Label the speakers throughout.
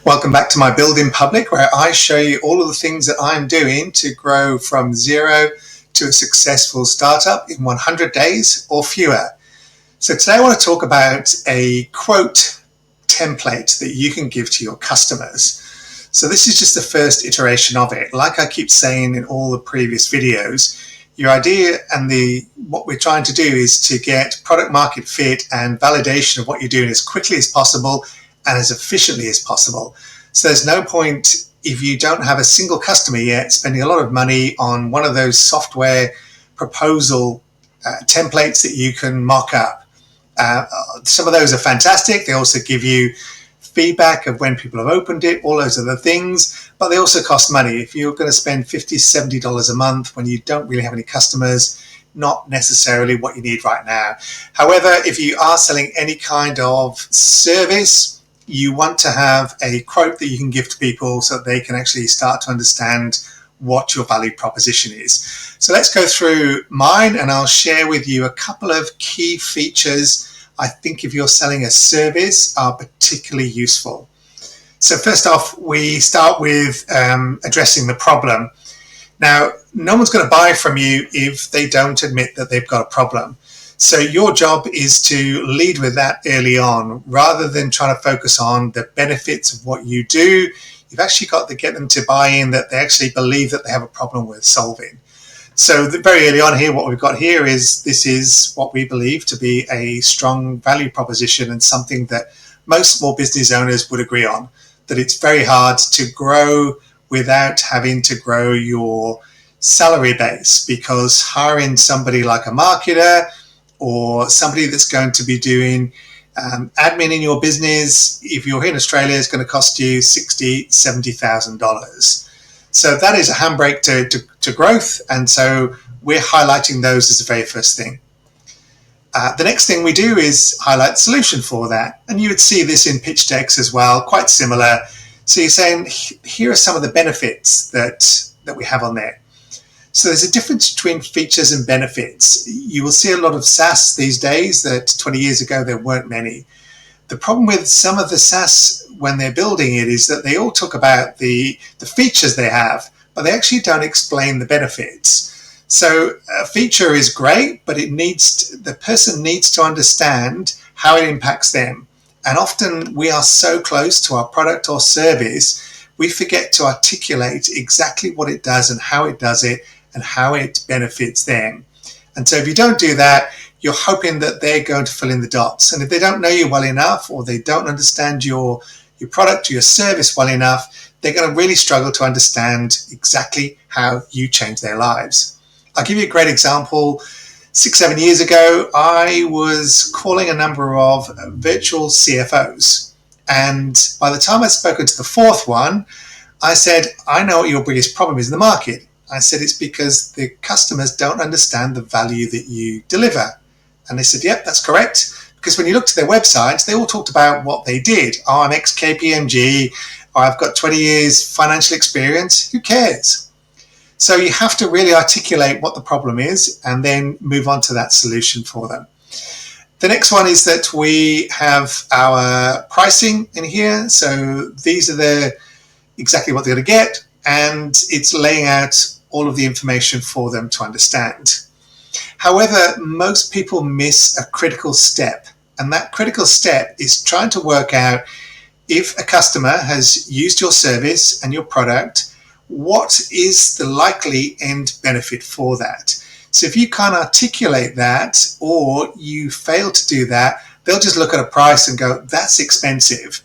Speaker 1: Welcome back to my Build in Public, where I show you all of the things that I'm doing to grow from zero to a successful startup in 100 days or fewer. So today I want to talk about a quote template that you can give to your customers. So this is just the first iteration of it. Like I keep saying in all the previous videos, your idea and what we're trying to do is to get product market fit and validation of what you're doing as quickly as possible and as efficiently as possible. So there's no point, if you don't have a single customer yet, spending a lot of money on one of those software proposal templates that you can mock up. Some of those are fantastic. They also give you feedback of when people have opened it, all those other things, but they also cost money. If you're going to spend $50, $70 a month when you don't really have any customers, not necessarily what you need right now. However, if you are selling any kind of service, you want to have a quote that you can give to people so that they can actually start to understand what your value proposition is. So let's go through mine, and I'll share with you a couple of key features I think if you're selling a service are particularly useful. So first off, we start with addressing the problem. Now, no one's going to buy from you if they don't admit that they've got a problem. So your job is to lead with that early on, rather than trying to focus on the benefits of what you do. You've actually got to get them to buy in that they actually believe that they have a problem worth solving. So very early on here, what we've got here is this is what we believe to be a strong value proposition and something that most small business owners would agree on, that it's very hard to grow without having to grow your salary base, because hiring somebody like a marketer or somebody that's going to be doing admin in your business, if you're here in Australia, is going to cost you $60,000, $70,000. So that is a handbrake to growth, and so we're highlighting those as the very first thing. The next thing we do is highlight the solution for that, and you would see this in pitch decks as well, quite similar. So you're saying, here are some of the benefits that we have on there. So there's a difference between features and benefits. You will see a lot of SaaS these days that 20 years ago there weren't many. The problem with some of the SaaS when they're building it is that they all talk about the features they have, but they actually don't explain the benefits. So a feature is great, but the person needs to understand how it impacts them. And often we are so close to our product or service, we forget to articulate exactly what it does and how it does it and how it benefits them. And so if you don't do that, you're hoping that they're going to fill in the dots. And if they don't know you well enough, or they don't understand your product or your service well enough, they're going to really struggle to understand exactly how you change their lives. I'll give you a great example. 6-7 years ago, I was calling a number of virtual CFOs. And by the time I'd spoken to the fourth one, I said, I know what your biggest problem is in the market. I said, it's because the customers don't understand the value that you deliver. And they said, yep, that's correct. Because when you looked at their websites, they all talked about what they did. Oh, I'm ex-KPMG, or I've got 20 years financial experience. Who cares? So you have to really articulate what the problem is and then move on to that solution for them. The next one is that we have our pricing in here. So these are exactly what they're going to get, and it's laying out all of the information for them to understand. However, most people miss a critical step, and that critical step is trying to work out, if a customer has used your service and your product, what is the likely end benefit for that? So if you can't articulate that, or you fail to do that, they'll just look at a price and go, that's expensive.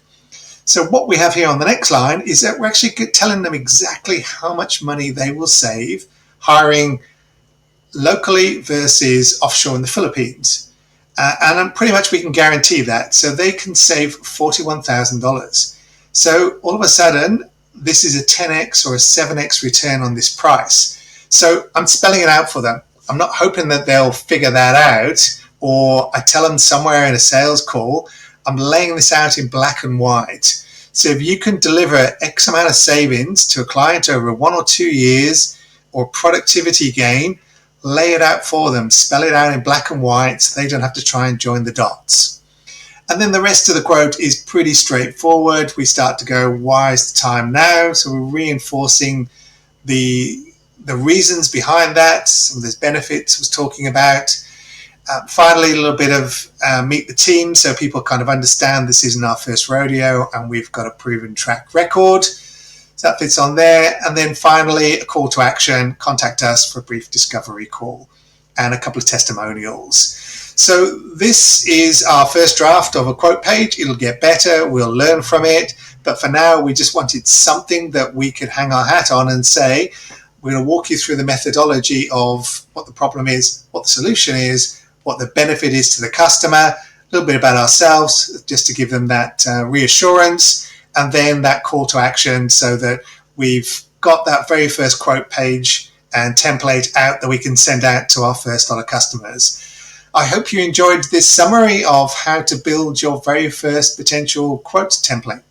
Speaker 1: So what we have here on the next line is that we're actually telling them exactly how much money they will save hiring locally versus offshore in the Philippines. And pretty much we can guarantee that. So they can save $41,000. So all of a sudden, this is a 10x or a 7x return on this price. So I'm spelling it out for them. I'm not hoping that they'll figure that out, or I tell them somewhere in a sales call. I'm laying this out in black and white. So if you can deliver X amount of savings to a client over 1 or 2 years, or productivity gain, lay it out for them, spell it out in black and white so they don't have to try and join the dots. And then the rest of the quote is pretty straightforward. We start to go, why is the time now? So we're reinforcing the reasons behind that. Some of those benefits was talking about. Finally, a little bit of meet the team, so people kind of understand this isn't our first rodeo and we've got a proven track record. So that fits on there. And then finally, a call to action, contact us for a brief discovery call, and a couple of testimonials. So this is our first draft of a quote page. It'll get better. We'll learn from it. But for now, we just wanted something that we could hang our hat on and say, we're going to walk you through the methodology of what the problem is, what the solution is, what the benefit is to the customer, a little bit about ourselves, just to give them that reassurance, and then that call to action so that we've got that very first quote page and template out that we can send out to our first lot of customers. I hope you enjoyed this summary of how to build your very first potential quote template.